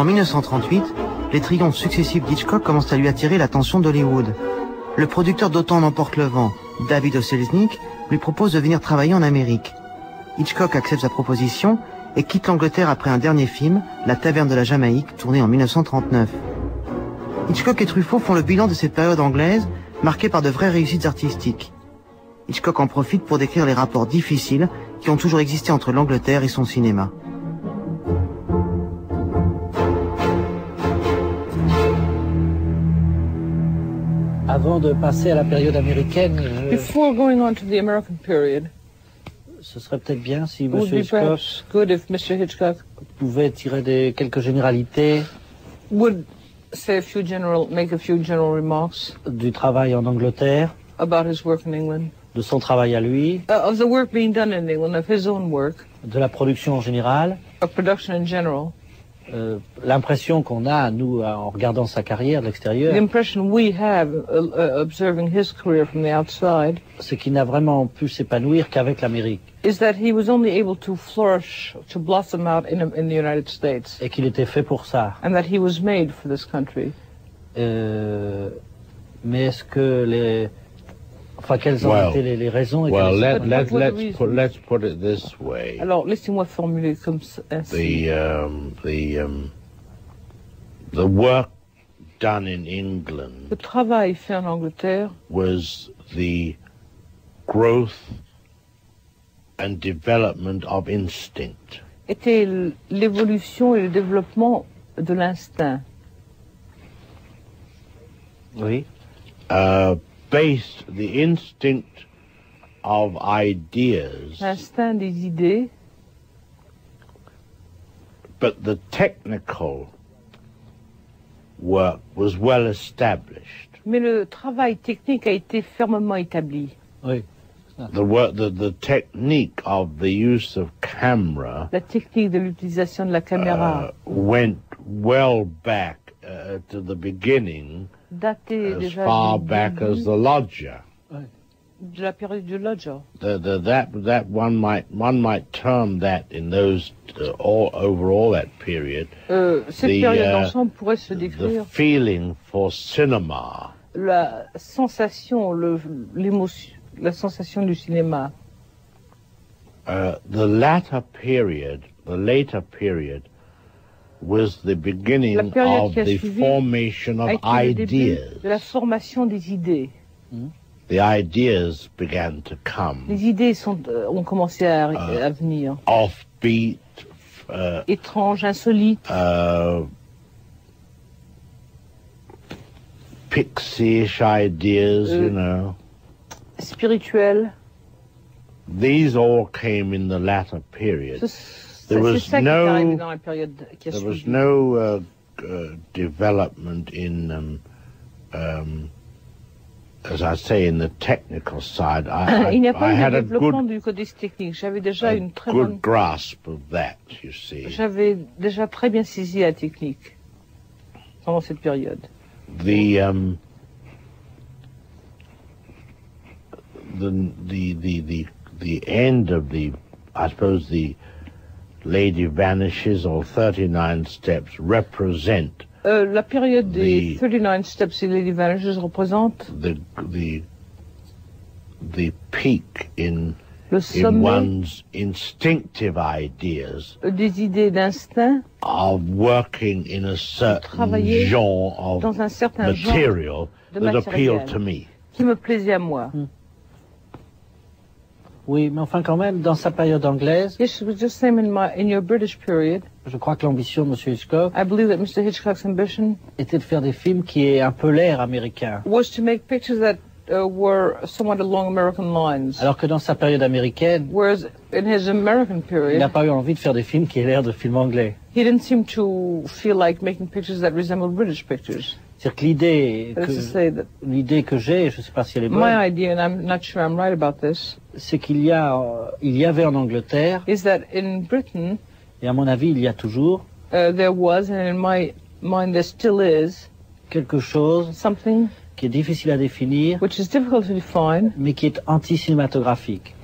En 1938, les triomphes successifs d'Hitchcock commencent à lui attirer l'attention d'Hollywood. Le producteur d'Autant n'emporte le vent, David O. Selznick, lui propose de venir travailler en Amérique. Hitchcock accepte sa proposition et quitte l'Angleterre après un dernier film, La Taverne de la Jamaïque, tourné en 1939. Hitchcock et Truffaut font le bilan de cette période anglaise, marquée par de vraies réussites artistiques. Hitchcock en profite pour décrire les rapports difficiles qui ont toujours existé entre l'Angleterre et son cinéma. Avant de passer à la période américaine, Before going on to the American period, ce serait peut-être bien si it would M. be Hitchcock perhaps good if Mr. Hitchcock pouvait tirer quelques généralités would say make a few general remarks du travail en Angleterre, about his work in England, de son travail à lui, of the work being done in England, of his own work, de la production en général, of production in general. L'impression qu'on a, nous, en regardant sa carrière de l'extérieur, The impression we have observing his career from the outside c'est qu'il n'a vraiment pu s'épanouir qu'avec l'Amérique. is that he was only able to flourish, to blossom out in the United States, Et qu'il était fait pour ça. and that he was made for this country. Mais est-ce que quelles ont été les raisons et Well, quelles let's put it this way. Alors, laissez-moi formuler comme ainsi. The work done in England Le travail fait en Angleterre was the growth and development of instinct. était l'évolution et le développement de l'instinct. Oui. Based the instinct of ideas, L'instinct des idées, but the technical work was well established. mais le travail technique a été fermement établi. Oui. The technique of the use of camera La technique de l'utilisation de la caméra went well back to the beginning, datait as déjà far du back début as the lodger. de la période du Lodger. That one might term that in those all that period. Cette période d'ensemble pourrait se The décrire feeling for cinema. la sensation, l'émotion, la sensation du cinéma. The later period was the beginning La période of qui a the suivi formation a of été le début ideas. de la formation des idées. The ideas began to come. Les idées ont commencé à venir. Offbeat, Étranges, insolites, pixie-ish ideas, you know. spirituelles. These all came in the latter period. C'est ça qui est arrivé dans la période qui a There was suivi. no development in, as I say, in the technical side. Il n'y a pas I eu had de a développement good, du côté technique. J'avais déjà une très bonne, good grasp of that, you see. j'avais déjà très bien saisi la technique pendant cette période. The end of I suppose the Lady Vanishes or 39 Steps represent La période des 39 Steps et Lady Vanishes représente the peak in sommet one's instinctive ideas des idées d'instinct of working in a certain travailler genre of dans un certain material genre de that matériel appealed to me. qui me plaisait à moi. Oui, mais enfin quand même, dans sa période anglaise, Yes, it was just same in your British period. je crois que l'ambition de M. Hitchcock I believe that Mr. Hitchcock's ambition était de faire des films qui aient un peu l'air américain. was to make pictures that were somewhat along American lines. Alors que dans sa période américaine, Whereas in his American il period, n'a pas eu envie de faire des films qui aient l'air de films anglais. he didn't seem to feel like making pictures that resembled British pictures. C'est-à-dire que That is to say that l'idée que j'ai, je ne sais pas si elle est my bonne, idea, and I'm not sure I'm right about this, c'est qu'il y avait en Angleterre, is that in Britain, et à mon avis il y a toujours, there was, and in my mind there still is, quelque chose something qui est difficile à définir, which is difficult to define, mais qui est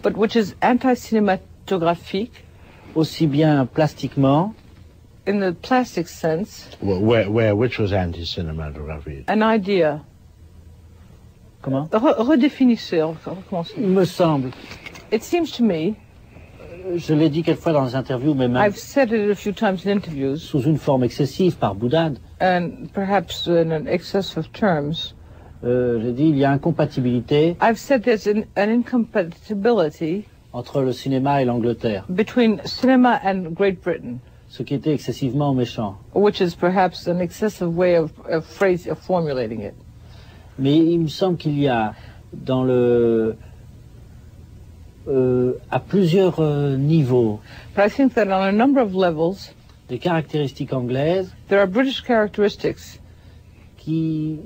but which is anti-cinematographique, aussi bien plastiquement in the plastic sense, which was anti-cinematography? an idea. Comment? Redéfinissez, recommencez. Il me semble, It seems to me, je l'ai dit quelquefois dans les interviews, mais même I've said it a few times in interviews, sous une forme excessive par boudade, and perhaps in an excess of terms, j'ai dit il y a incompatibilité I've said there's an incompatibility entre le cinéma et l'Angleterre, between cinema and Great Britain, ce qui était excessivement méchant. which is perhaps an excessive way of formulating it. Mais il me semble qu'il y a dans à plusieurs niveaux But I think that on a number of levels, des caractéristiques anglaises there are British characteristics qui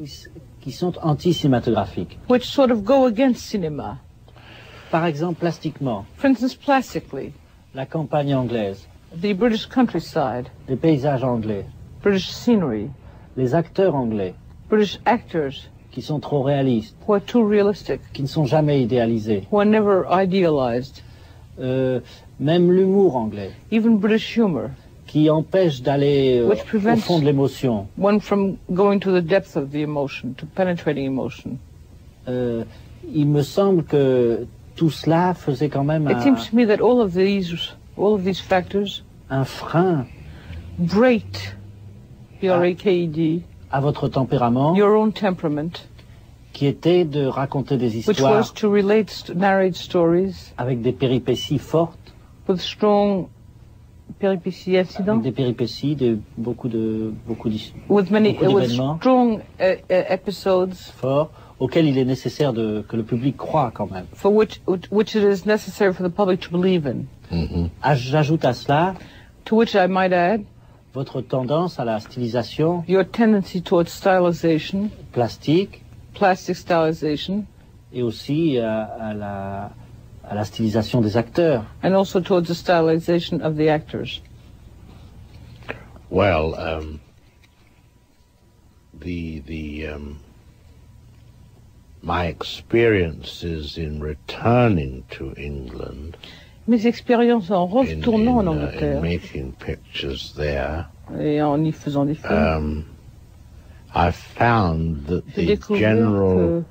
sont anti-cinématographiques. which sort of go against cinema. Par exemple, plastiquement, For instance, plastically, la campagne anglaise, the British countryside, les paysages anglais, British scenery, les acteurs anglais British actors qui sont trop réalistes, who are too realistic, qui ne sont jamais idéalisés, who are never idealized, même l'humour anglais, even British humor, qui empêche d'aller Which au prevents- fond de l'émotion. one from going to the depth of the emotion, to penetrating emotion. Il me semble que tout cela faisait quand même It seems to me that all of these factors un frein grate, B-R-A-K-E-D, à votre tempérament, your own temperament, qui était de raconter des which histoires was to narrate stories avec des péripéties fortes, with strong peripéties, avec incidents, des péripéties, beaucoup with d'événements strong episodes forts, auxquels il est nécessaire que le public croie quand même. for which it is necessary for the public to believe in. J'ajoute à cela To which I might add votre tendance à la stylisation your tendency towards stylization, plastique plastic stylization, et aussi à la stylisation des acteurs. and also towards the stylization of the actors. Well, my experiences in returning to England, Mes expériences en retournant en in Angleterre making pictures there, et en y faisant des films, I found that j'ai the découvert general que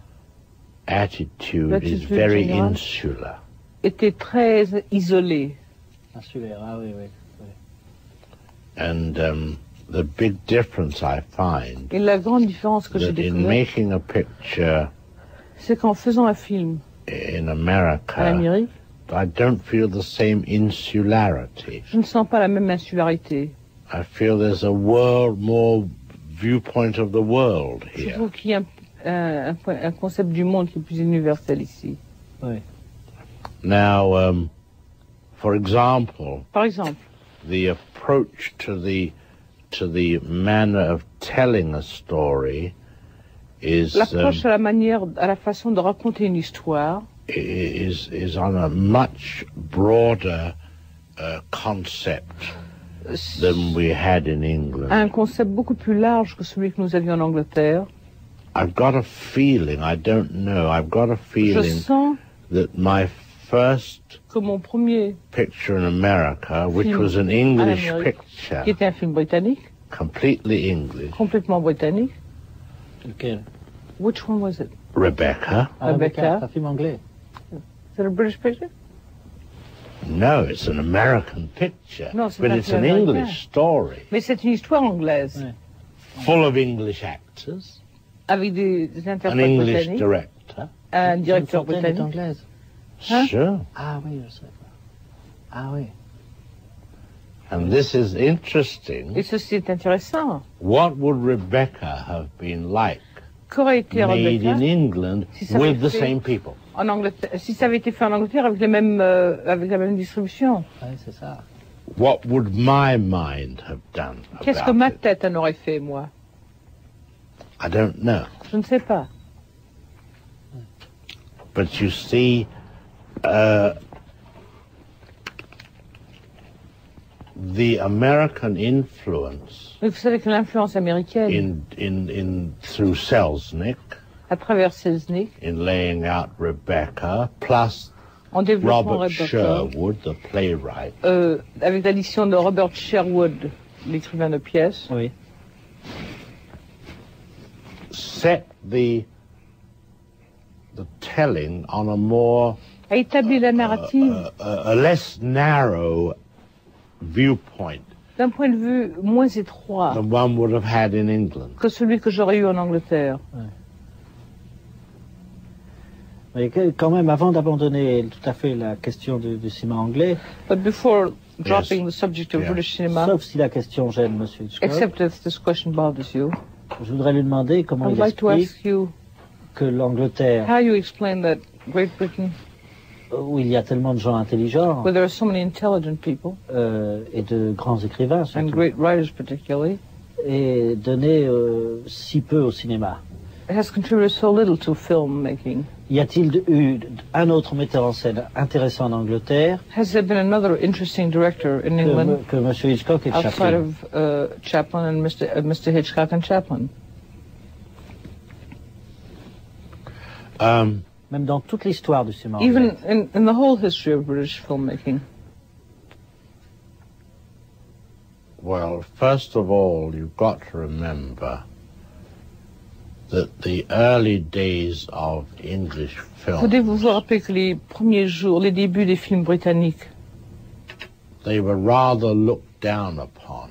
attitude is l'attitude very générale insular. était très isolé. Insulaire, ah oui, oui. And the big difference I find Et la grande différence que j'ai that in découverte, making a picture c'est qu'en faisant un film in à America, l'Amérique, I don't feel the same insularity. je ne sens pas la même insularité. I feel there's a more viewpoint of the world Je here. trouve qu'il y a un concept du monde qui est plus universel ici. Now, for example, Par exemple, the approach to the manner of telling a story is l'approche à la façon de raconter une histoire is on a much broader concept than we had in a England. un concept beaucoup plus large que celui que nous avions en Angleterre. I've got a feeling, I don't know, I've got a Je feeling sens that my first que mon premier, picture in America, which Film was an à English l'Amérique, picture, qui était un film britannique, completely English, complètement britannique. Lequel? Which one was it? Rebecca. Rebecca. Un film anglais. Is it a British picture? No, it's an American picture, No, c'est but un it's film an américain. English story, Mais c'est une histoire anglaise, Ouais. full of English actors, avec des an interprètes English britanniques, director. un directeur Jane Fontaine est britannique. anglaise. Hein? Sure. Ah oui, je sais. Ah oui. And this is interesting. Et ceci est intéressant. What would Rebecca have been like Qu'aurait été made Rebecca in England Si ça avait with the été- same people? en Angleterre, si ça avait été fait en Angleterre avec avec la même distribution? Ouais, c'est ça. What would my mind have done Qu'est-ce que about ma it? tête en aurait fait, moi? I don't know. Je ne sais pas. But you see, the American influence Mais vous savez que l'influence américaine, through Selznick à travers Selznick, in laying out Rebecca, plus en développant Robert Rebecca, Sherwood, the playwright, avec l'addition de Robert Sherwood, l'écrivain de pièces, Oui. set the telling on a more a établi la narrative a less narrow viewpoint d'un point de vue moins étroit than one would have had in England. que celui que j'aurais eu en Angleterre. Mais quand même, avant d'abandonner tout à fait la question du cinéma anglais, But before dropping the subject of Yeah. British cinema, sauf si la question gêne M. Hitchcock, except if this question bothers you, je voudrais lui demander I comment would il like to explique ask you que l'Angleterre, how you explain that Great Britain, où il y a tellement de gens intelligents where there are so many intelligent people, et de grands écrivains, and surtout, great writers particularly, est donné si peu au cinéma. has contributed so little to filmmaking. Y a-t-il eu un autre metteur en scène intéressant en Angleterre Has there been another interesting director in England que M. Hitchcock et outside Chaplin? of Chaplin and Mr. Hitchcock and Chaplin? Même dans toute l'histoire du cinéma Even anglais. in the whole history of British filmmaking. Well, first of all, you've got to remember that the early days of English film, Pouvez-vous vous rappeler que les premiers jours, les débuts des films britanniques, they were rather looked down upon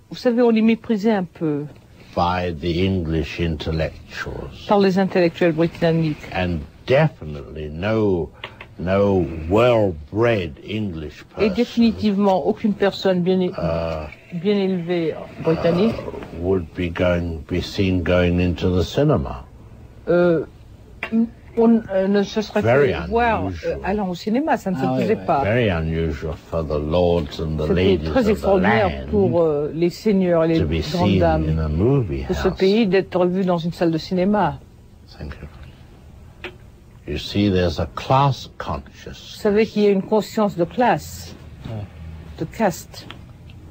vous savez, on les méprisait un peu by the English intellectuals, par les intellectuels britanniques. and definitely no well-bred English Et person définitivement, aucune personne bien élevée britannique would be seen going into the cinema. ne se serait Very fait voir unusual. allant au cinéma, ça ne se Ah, faisait ouais, ouais. pas. Very unusual for the lords and the C'était ladies très of the extraordinaire land pour les seigneurs et les to be grandes seen in dames a movie de ce house. pays d'être vus dans une salle de cinéma. Thank you. You see, there's a class Vous consciousness. savez qu'il y a une conscience de classe, de caste.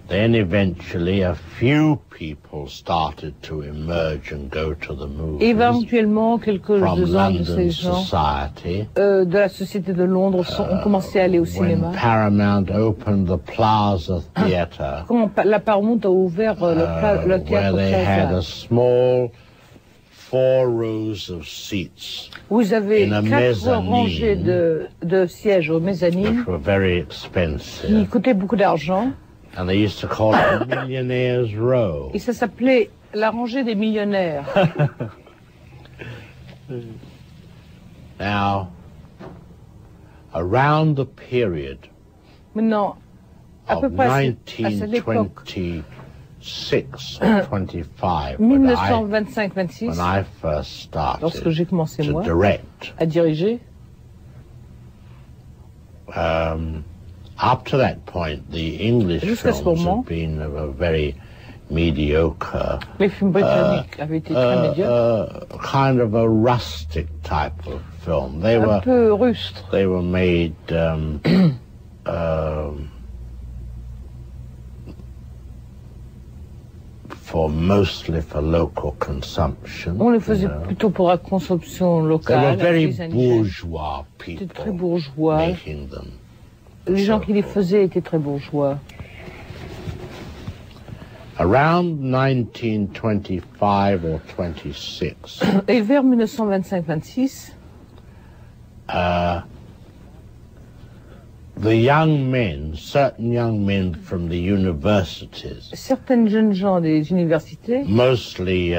Then eventually a few people started to emerge and go to the movies Éventuellement, from quelques-uns de London ces gens society. de la société de Londres ont commencé à aller au When cinéma. Paramount opened the Plaza Theatre, Quand la Paramount a ouvert le where théâtre they had Plaza, a small 4 rows of seats, vous avez in a 4 mezzanine. rangées de sièges aux which mezzanines were very qui expensive, coûtaient beaucoup d'argent. and they used to call it the Millionaire's Row. Et ça s'appelait la rangée des millionnaires. Now, around the period Maintenant, à peu of près à cette époque, 1926 or 25, when 1925-26, I first lorsque started j'ai commencé to moi direct, à diriger, up to that point, the English Jusqu'à ce films moment, had been of a very mediocre, les films britanniques avaient été très médiocres, kind of a rustic type of film. They un were peu rustres. They were made mostly for local consumption. On les faisait plutôt pour la consommation They were locale. very les indigènes. bourgeois C'était très people bourgeois. making them. Les gens qui les faisaient étaient très bourgeois. Around 1925 or 26, Et vers 1925-26, the young men, certain young men from the universities, certaines jeunes gens des universités, mostly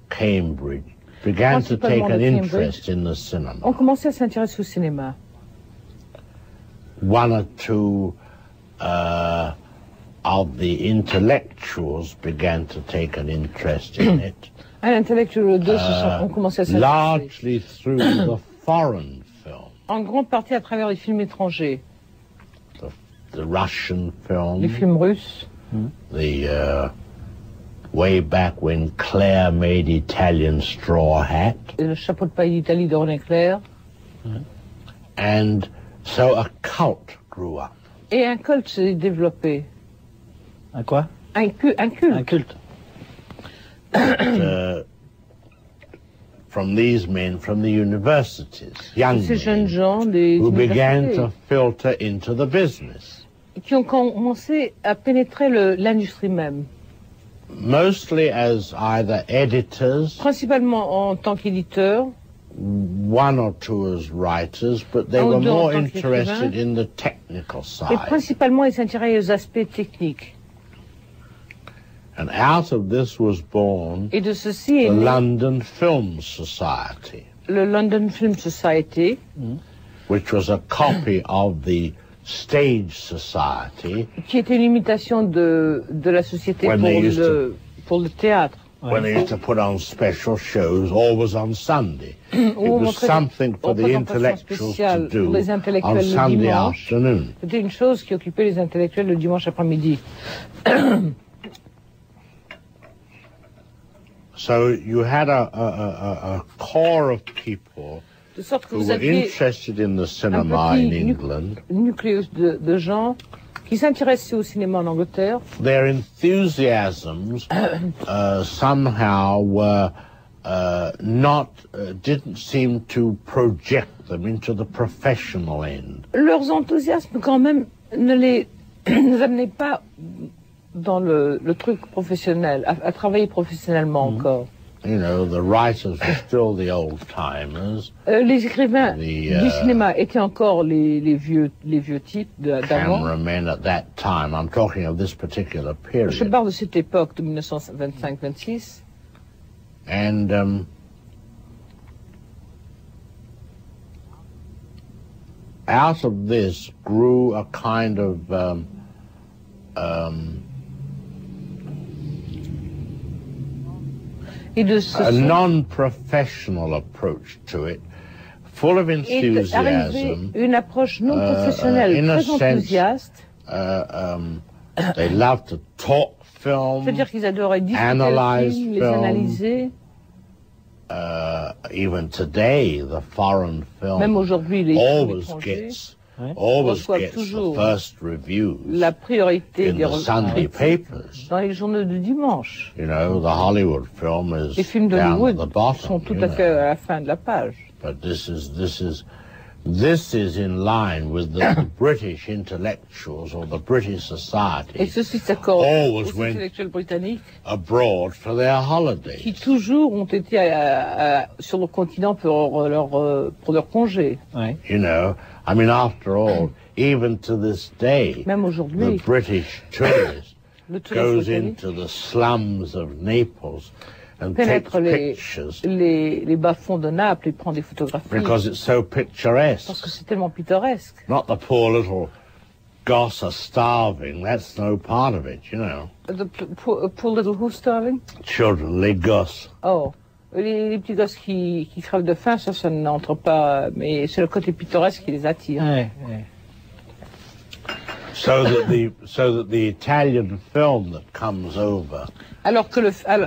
Cambridge, began to take Principalement an de interest in the cinema. ont commencé à s'intéresser au cinéma. One or two of the intellectuals began to take an interest in it, Un intellectuel ou deux ont commencé à s'intéresser. largely through the foreign film, En grande partie à travers les films étrangers, the Russian les film, films russes, the way back when Claire made Italian Straw Hat, et le chapeau de paille d'Italie de René Clair. and so a cult grew up. Et un culte s'est développé. Un quoi? Un culte. Un culte. From these men from the universities, young Ces jeunes men, gens des who began to universités filter into the business. qui ont commencé à pénétrer l'industrie même. Mostly as either editors, Principalement en tant qu'éditeurs, one or two as writers, but they Un ou were deux en more tant interested qu'écrivains. in the technical et side. principalement ils s'intéressaient aux aspects techniques. And out of this was born Et de ceci est the né London Film Society, le London Film Society, which was a copy of the Stage Society qui était une imitation de la société When they used pour le théâtre. when they used to put on special shows, always on Sunday. It Où on was montrait something for the représentation intellectuals to spéciale do pour les on intellectuels le Sunday dimanche. afternoon. C'était une chose qui occupait les intellectuels le dimanche après-midi. So you had a core of people De sorte que who vous were aviez interested in the cinema in petit England. nucléus de gens qui s'intéressaient au cinéma en Angleterre. Their enthusiasms somehow were didn't seem to project them into the professional end. Leurs enthousiasmes, quand même, ne les amenaient pas dans le truc professionnel, à travailler professionnellement encore. You know, the writers were still the old-timers, Les écrivains The, du cinéma étaient encore les vieux types d'avant. cameramen at that time. I'm talking of this particular Je period. parle de cette époque de 1925-26. And out of this grew a kind of Et de ce a sont non-professional approach to it, full of est arrivée enthusiasm. une approche non professionnelle, in a très sense, enthousiaste. They love to talk film, C'est-à-dire qu'ils adoraient discuter le analyze film, les film. analyser. Even today, the foreign film Même aujourd'hui, les films always étrangers gets Ouais. always reçoivent gets the toujours first reviews la priorité in des the Sunday critiques papers. dans les journaux de dimanche. You know, the Hollywood film Les is films down at d'Hollywood the bottom. sont tout you à know. fait à la fin de la page. But this is in line with the British intellectuals or the British Et society ceci s'accorde Always aux when- intellectuels britanniques abroad for their qui holidays. toujours ont été sur le continent pour leur congé. Ouais. You know, I mean, after all, even to this day, Même the aujourd'hui, British tourist le touriste goes britannique into the slums of Naples and takes pénètre pictures les bas-fonds de Naples et prend des photographies because it's so parce que picturesque. c'est tellement pittoresque. Not the poor little goss are starving. That's no part of it, you know. The poor little who starving? Children, les gosses. Oh, les petits gosses qui crèvent de faim, ça n'entre pas, mais c'est le côté pittoresque qui les attire. Ouais, ouais. So that the Italian film that comes over Alors que par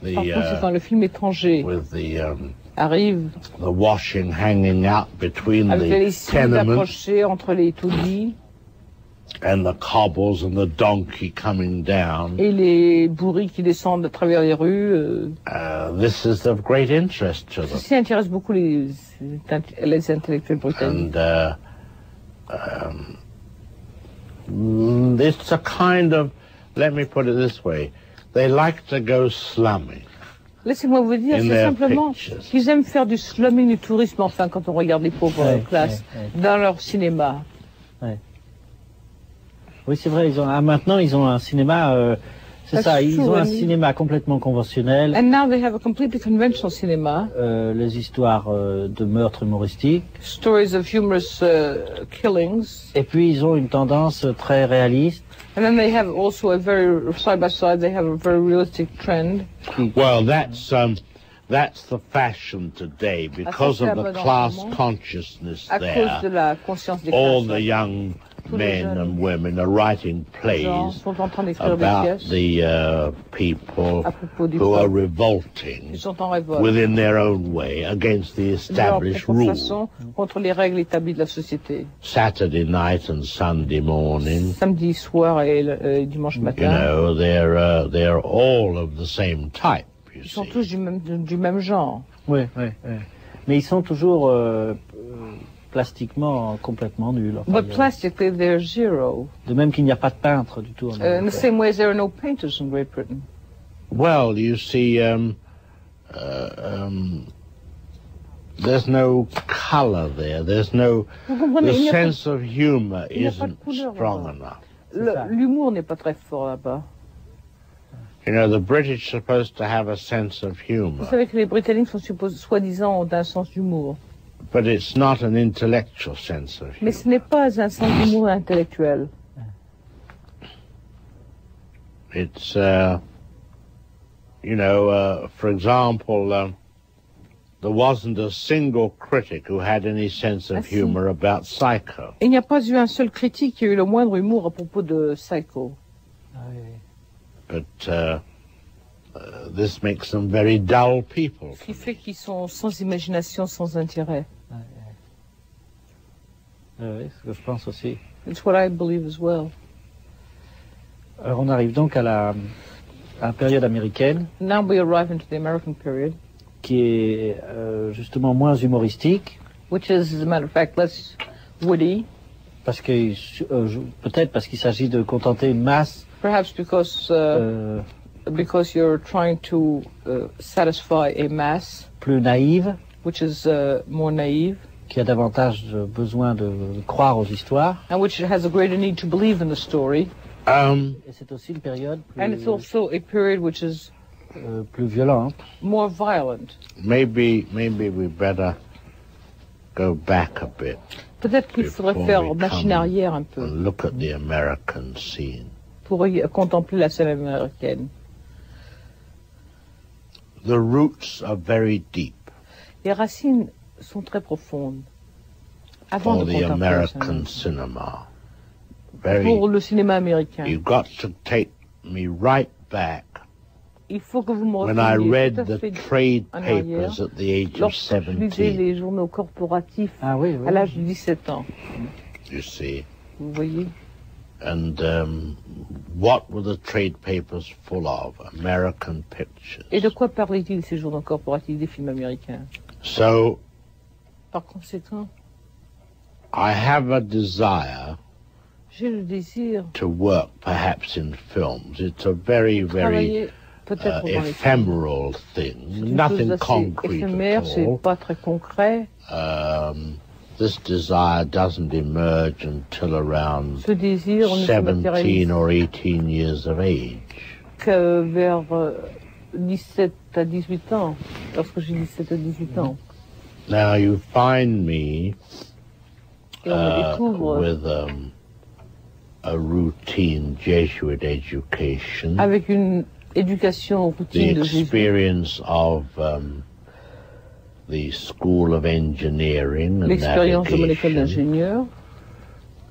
The, conséquent, le film étranger with arrive the washing hanging out between avec les the cimes tenements approchées entre les taudis and the cobbles and the donkey coming down. et les bourris qui descendent à travers les rues. This is of great interest to them. Ceci intéresse beaucoup les intellectuels britanniques. And it's a kind of, let me put it this way, they like to go slumming. Laissez-moi vous dire, In c'est their simplement pictures. qu'ils aiment faire du slumming, du tourisme, enfin, quand on regarde les pauvres Ouais, classes, ouais, dans leur cinéma. Oui, c'est vrai. Maintenant, ils ont un cinéma. C'est That's ça. Ils true, ont un I mean. cinéma complètement conventionnel. And now they have a completely conventional cinema, Les histoires de meurtres humoristiques. stories of humorous killings. Et puis, ils ont une tendance très réaliste. And then they have also a very, side by side, they have a very realistic trend. Well, that's the fashion today because c'est of la the mode en class ce moment. consciousness À cause de there. la conscience des All classes. the young Tous les men jeunes and women are writing gens plays sont en train d'écrire des about pièces the people à propos du who are peuple. revolting Ils sont en révolte. within their own way against the De leur established propre rules. façon, contre les règles établies de la société. Saturday night and Sunday morning, Samedi soir et dimanche you matin, know, they're all of the same type, you ils sont see. tous du même genre. Oui, oui, oui. Mais ils sont toujours plastiquement complètement nuls. Enfin, But plastically, they're zero. de même qu'il n'y a pas de peintre du tout en In the Angleterre. same way as there are no painters in Great Britain. Well, you see, there's no color there. There's no, Vous comprenez, the il n'y a pas- sense of humor il n'y a pas de isn't couleur strong là-bas. enough. ça. L'humour n'est pas très fort là-bas. You know, the British are supposed to have a sense of Vous humor, savez que les Britanniques sont soi-disant d'un sens d'humour. but it's not an intellectual sense of Mais humor. ce n'est pas un sens d'humour intellectuel. It's, you know, for example, there wasn't a single critic who had any sense of Ah, si. humor about Psycho. Il n'y a pas eu un seul critique qui a eu le moindre humour à propos de Psycho. Ah, oui, oui. But this makes them very dull people. Ce qui fait qu'ils sont sans imagination, sans intérêt. Oui, ce que je pense aussi. It's what I believe as well. Alors on arrive donc à la période américaine Now we arrive into the American period, qui est justement moins humoristique which is, as a matter of fact, less witty, parce que peut-être parce qu'il s'agit de contenter une masse perhaps because you're trying to satisfy a mass plus naïve which is more naive, qui a davantage besoin de croire aux histoires. and which has a greater need to believe in the story. Et c'est aussi une période And it's also a period which is plus violente. more violent. Maybe we better go back a bit Peut-être qu'il faudrait Before faire we machine come arrière un peu and look at the American scene. pour contempler la scène américaine. The roots are very deep Les racines sont très profondes. Avant for de the contempler la scène American américaine. cinema. Pour Very, le cinéma américain. you've got to take me right back Il faut que vous me when I reteniez read tout à the fait trade en arrière. papers at the age of Lorsque je lisais 17, les journaux corporatifs Ah oui, oui. à l'âge de 17 ans, you see. vous voyez. And what were the trade papers full of? American pictures. Et de quoi parlait-il ces journaux corporatifs des films américains? So Par conséquent, I have a desire j'ai le désir to work perhaps in films. It's a very, de very travailler peut-être dans les films. ephemeral thing, C'est une nothing chose assez concrete éphémère, at c'est all. pas très concret. This desire doesn't emerge until around Ce désir ne se 17 matérialise or 18 years of age. que vers 17 à 18 ans, lorsque j'ai 17 à 18 ans. Now you find me Et on me découvre with a routine Jesuit education, avec une éducation the routine de Jésus, experience of the School of Engineering and l'expérience de mon école navigation, d'ingénieur,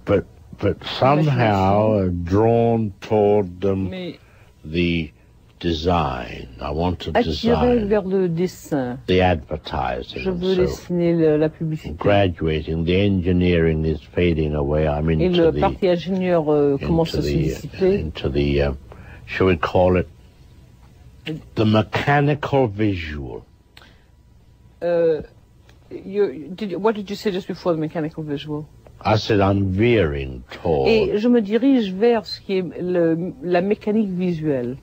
but somehow drawn toward mais the design. I want to attiré design vers le dessin. the advertising Je and veux so dessiner la publicité. graduating. The engineering is fading away. I'm Et into le the parti ingénieur commence à se dissiper. into the shall we call it the mechanical visual. What did you say just before the mechanical visual? I said I'm veering toward Et je me dirige vers ce qui est la mécanique visuelle.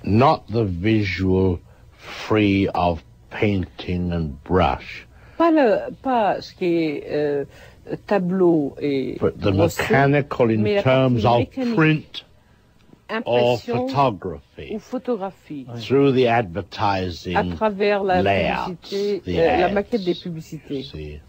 not the visual free of painting and brush, Pas ce qui est tableau et but the brossé, mechanical in mais la terms partie of mécanique. print or Impression ou photography photographie. through the À advertising travers la layouts, publicité, the la ads, maquette des you publicités. see.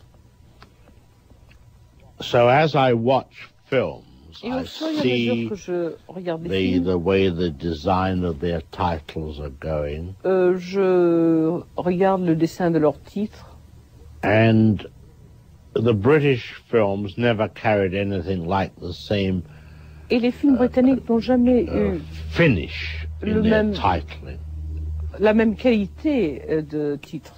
So as I watch films, Et au I fur et à mesure see que je regarde des films, the way the design of their titles are going, je regarde le dessin de leurs titres. and the British films never carried anything like the same Et les films britanniques n'ont jamais eu finish Le in their même- titling. la même qualité de titre.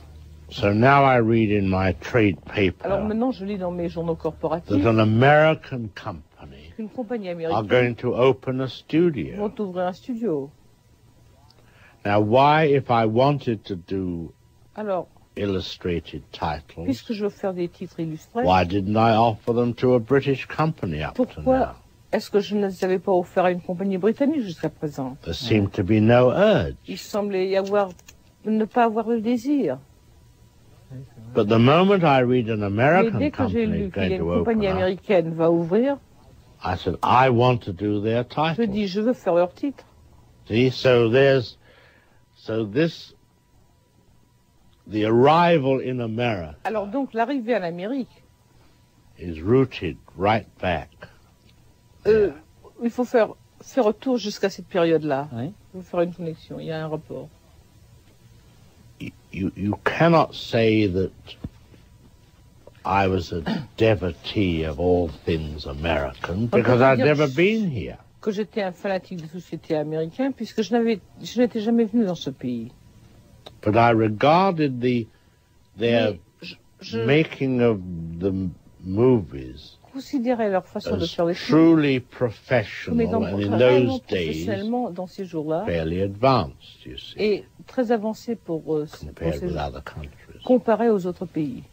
So now I read in my trade Alors paper maintenant, je lis dans mes journaux corporatifs that an American company qu'une compagnie are américaine going to open a studio. vont ouvrir un studio. Now, why, if I wanted to do Alors, illustrated titles, puisque je veux faire des titres illustrés, why didn't I offer them to a British company up to now? pourquoi est-ce que je ne les avais pas offerts à une compagnie britannique jusqu'à présent? There seemed to be no urge. Il semblait y avoir, ne pas avoir le désir. But the moment I read an Mais American dès que j'ai company lu is qu'il y a going une to compagnie open up, américaine va ouvrir, I said, I want to do their je titles. dis, je veux faire leur titre. See, the arrival in America Alors donc, l'arrivée en Amérique, is rooted right back. il faut faire retour jusqu'à cette période-là. Oui. Il faut faire une connexion, il y a un rapport. You cannot say that I was a devotee of all things American because I'd never been here. Que j'étais un fanatique de société américain, puisque je n'étais jamais venu dans ce pays. But I regarded their Mais je making of the movies considérais leur façon de as faire les films truly mais professional and in réellement those days professionnellement dans ces jours-là, fairly advanced, you see, et très avancé pour compared ces with jours, other countries. comparé aux autres pays.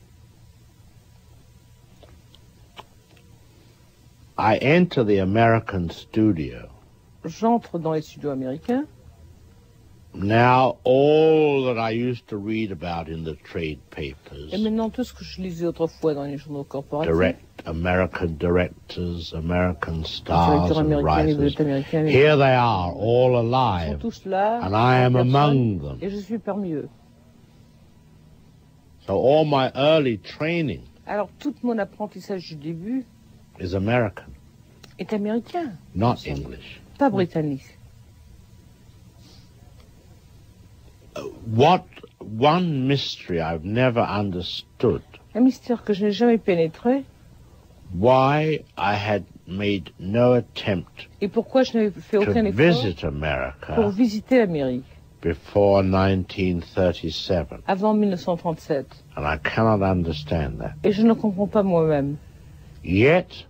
I enter the American studio. J'entre dans les studios américains. Now, all that I used to read about in the trade papers, Et maintenant, tout ce que je lisais autrefois dans les journaux corporatifs, American directors, American stars directeurs and américains, les writers, vedettes américaines, here they are, all ils sont alive, tous là, and I am en among personne, them. et je suis parmi eux. So all my early training Alors, tout mon apprentissage du début is American, est américain, not English. pas britannique. What one mystery I've never understood, Un mystère que je n'ai jamais pénétré, why I had made no attempt et pourquoi je n'avais fait to aucun effort visit pour America visiter l'Amérique before 1937. avant 1937. And I cannot understand that. Et je ne comprends pas moi-même. Yet,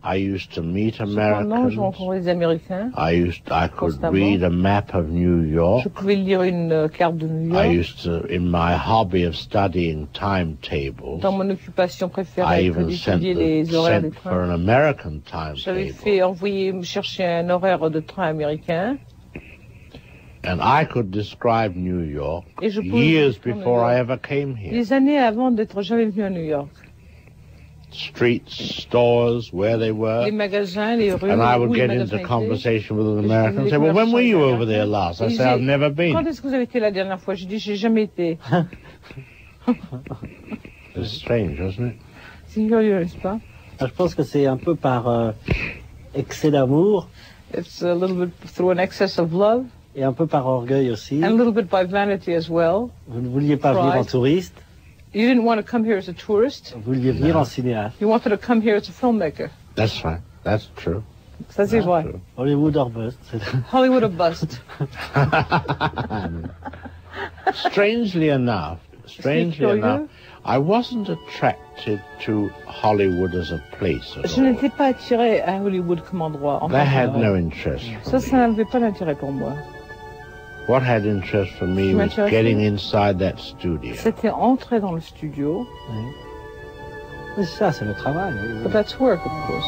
I used to meet Cependant, je Americans. rencontrais des Américains. I could Constamment. read a map of New York. Je pouvais lire une carte de New I York. used to, in my hobby of studying timetables, Dans mon occupation I préférée even d'étudier les horaires des sent for trains, an American j'avais timetable. envoyé me chercher un horaire de train américain. And I could describe New York Et je pouvais years décrire New before I York. ever came here. Des années avant d'être jamais venu à New York. Streets, stores, where they were. Les magasins, les rues, And I où would les get magasins into étaient. conversation with an Et je American and faisais say, des well, when were you conversations over there avec last? I un say, I've never Quand been. est-ce que vous avez été la dernière fois? J'ai dit, j'ai jamais été. It's strange, isn't it? C'est curieux, n'est-ce pas? Je pense que c'est un peu par excès d'amour It's a little bit through an excess of love et un peu par orgueil aussi. and a little bit by vanity as well. Vous ne vouliez pas venir en Pride. touriste, You didn't want to come here as a tourist. vous vouliez venir en cinéaste. You wanted to come here as a filmmaker. That's right. That's true. Ça, c'est vrai. True. Hollywood or bust. Hollywood or bust. Strangely enough, curieux. I wasn't attracted to Hollywood as a place at Je all. n'étais pas attiré à Hollywood comme endroit. En That tant que had tel. no interest. Ça n'avait pas d'intérêt pour moi. What had interest for me qui was m'intéressait, getting inside that studio. C'était entrer dans le studio. Oui, ça, c'est le travail. But that's work, of course.